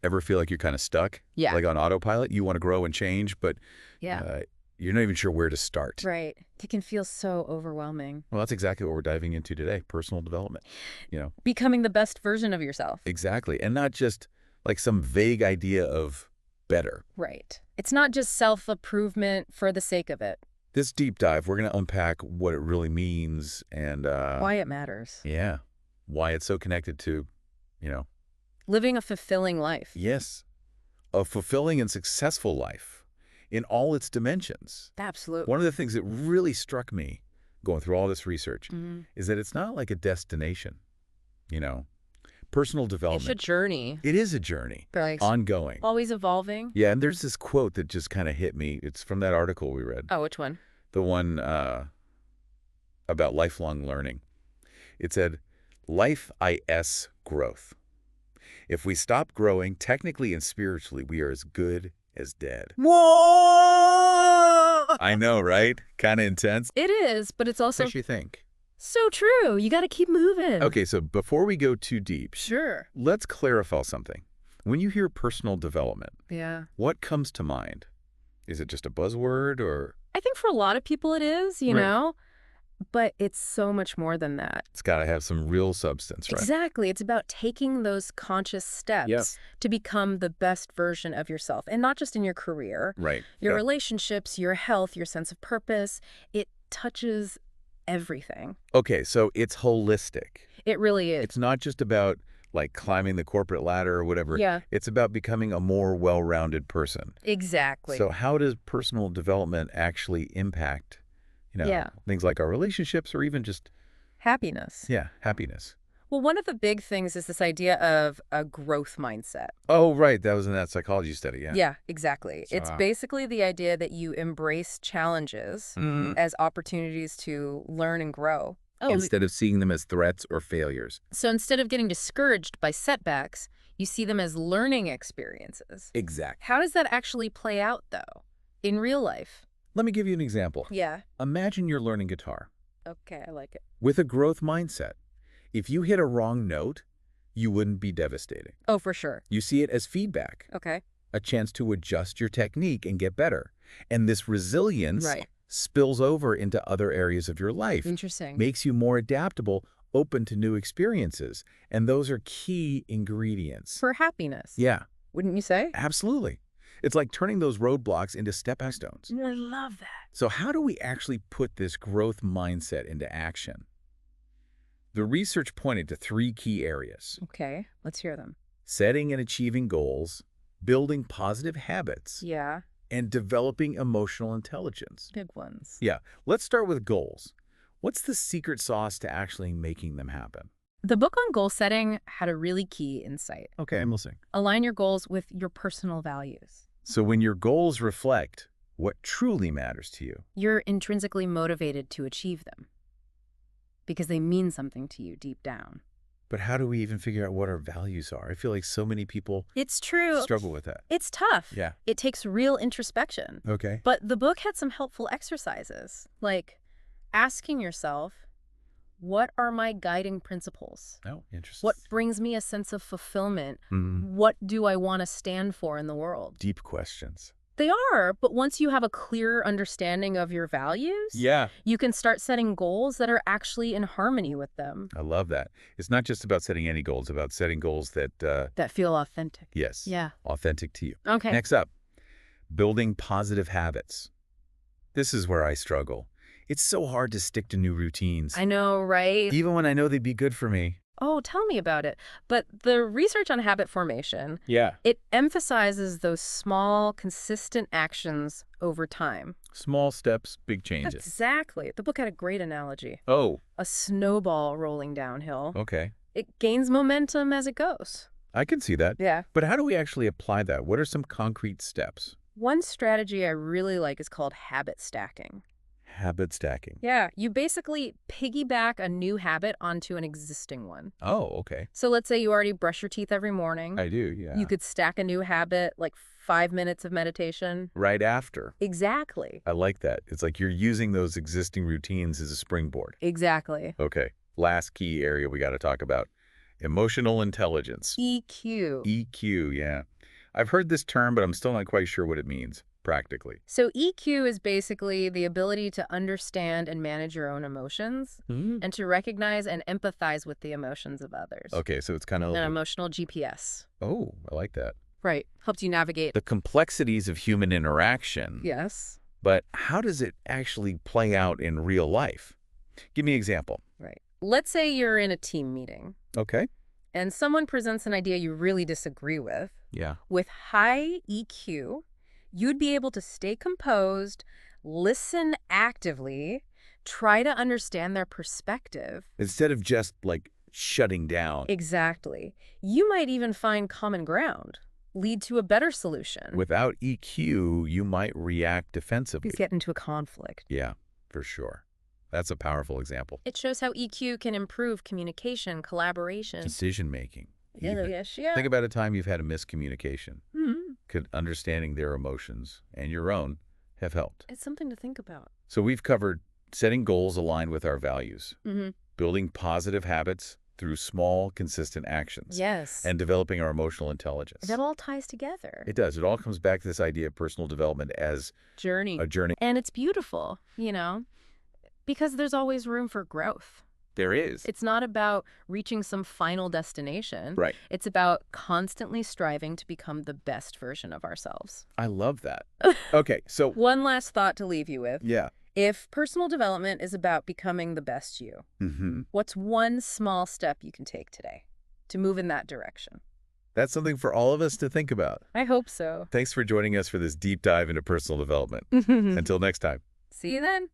Ever feel like you're kind of stuck? Yeah. Like on autopilot? You want to grow and change, but Yeah. uh, you're not even sure where to start. Right. It can feel so overwhelming. Well, that's exactly what we're diving into today, personal development. Becoming the best version of yourself. Exactly. And not just like some vague idea of better. Right. It's not just self-improvement for the sake of it. This deep dive, we're going to unpack what it really means and Why it matters. yeah, why it's so connected to, you know, Living a fulfilling life. yes, a fulfilling and successful life in all its dimensions. Absolutely. One of the things that really struck me going through all this research is that it's not like a destination, you know. Personal It's a development. journey. It is a journey, Like, ongoing. always evolving. Yeah, and there's this quote that just kind of hit me. It's from that article we read, Oh, which one? the one about lifelong learning. It said, life is growth. If we stop growing, technically and spiritually, we are as good as dead. Whoa! I know, right? Kind of intense. It is, but it's also Makes you think. so true. You got to keep moving. Okay, so before we go too deep, Sure. let's clarify something. When you hear personal development, Yeah. what comes to mind? Is it just a buzzword or I think for a lot of people it is, you Right. know, but it's so much more than that. it's got to have some real substance, right? Exactly. It's about taking those conscious steps Yep. to become the best version of yourself. And not just in your career, Right. your Yep. relationships, your health, your sense of purpose. It touches everything. Okay, so it's holistic. It really is. It's not just about like climbing the corporate ladder or whatever. Yeah. It's about becoming a more well-rounded person. Exactly. So how does personal development actually impact, Yeah. things like our relationships or even just, Happiness. happiness? Well, one of the big things is this idea of a growth mindset. Oh, right. That was in that psychology study. Yeah. Yeah, exactly. So, It's basically the idea that you embrace challenges as opportunities to learn and grow. Instead of seeing them as threats or failures. So instead of getting discouraged by setbacks, you see them as learning experiences. Exactly. How does that actually play out, though, in real life? Let me give you an example. Yeah. Imagine you're learning guitar Okay, I like it. with a growth mindset. If you hit a wrong note, you wouldn't be devastating. Oh, for sure. You see it as feedback, Okay. a chance to adjust your technique and get better. And this resilience Right. spills over into other areas of your life, Interesting. makes you more adaptable, open to new experiences. And those are key ingredients. For happiness. Yeah, Wouldn't you say? absolutely. It's like turning those roadblocks into stepping stones. I love that. So how do we actually put this growth mindset into action? The research pointed to 3 key areas: Okay, let's hear them. setting and achieving goals, building positive habits, Yeah, and developing emotional intelligence. big ones. Yeah, let's start with goals. What's the secret sauce to actually making them happen? The book on goal setting had a really key insight. Okay, I'm listening. Align your goals with your personal values. So when your goals reflect what truly matters to you, You're intrinsically motivated to achieve them because they mean something to you deep down. but how do we even figure out what our values are? I feel like so many people It's true. struggle with that. It's tough. Yeah. It takes real introspection. Okay. But the book had some helpful exercises, like asking yourself, what are my guiding principles? Oh, interesting. What brings me a sense of fulfillment? Mhm. What do I want to stand for in the world? Deep questions. They are, but once you have a clear understanding of your values, Yeah. you can start setting goals that are actually in harmony with them, I love that. It's not just about setting any goals, about setting goals that, that feel authentic. yes, Yeah. authentic to you. Okay. Next up, building positive habits. This is where I struggle. It's so hard to stick to new routines, I know, right? even when I know they'd be good for me. Oh, tell me about it. But the research on habit formation, Yeah. it emphasizes those small, consistent actions over time. Small steps, big changes. Exactly. The book had a great analogy. Oh, A snowball rolling downhill. okay. It gains momentum as it goes. I can see that. Yeah. But how do we actually apply that? What are some concrete steps? One strategy I really like is called habit stacking. Habit stacking. Yeah, you basically piggyback a new habit onto an existing one. Oh, okay. So let's say you already brush your teeth every morning. I do, yeah. You could stack a new habit, like 5 minutes of meditation. Right after. Exactly. I like that. It's like you're using those existing routines as a springboard. Exactly. Okay. Last key area we got to talk about, Emotional intelligence. EQ. EQ, yeah. I've heard this term, but I'm still not quite sure what it means, practically. So EQ is basically the ability to understand and manage your own emotions Hmm. and to recognize and empathize with the emotions of others. Okay, so it's kind An of... emotional GPS. Oh, I like that. Right. Helps you navigate. The complexities of human interaction. Yes. But how does it actually play out in real life? Give me an example. Right. Let's say you're in a team meeting Okay. and someone presents an idea you really disagree with. Yeah. With high EQ, you'd be able to stay composed, listen actively, try to understand their perspective. Instead of just, like, shutting down. Exactly. You might even find common ground, lead to a better solution. Without EQ, you might react defensively. Please get into a conflict. Yeah, for sure. That's a powerful example. It shows how EQ can improve communication, collaboration. Decision-making. Yeah, even. yes, yeah. Think about a time you've had a miscommunication. Mhm. Could understanding their emotions and your own have helped? It's something to think about. So we've covered setting goals aligned with our values, Mm-hmm. building positive habits through small, consistent actions, Yes. and developing our emotional intelligence. That all ties together. It does. It all comes back to this idea of personal development as Journey. a journey. And it's beautiful, because there's always room for growth. There is. It's not about reaching some final destination. Right. It's about constantly striving to become the best version of ourselves. I love that. Okay, so One last thought to leave you with. yeah. If personal development is about becoming the best you, what's one small step you can take today to move in that direction? That's something for all of us to think about. I hope so. Thanks for joining us for this deep dive into personal development. Until next time. See you then.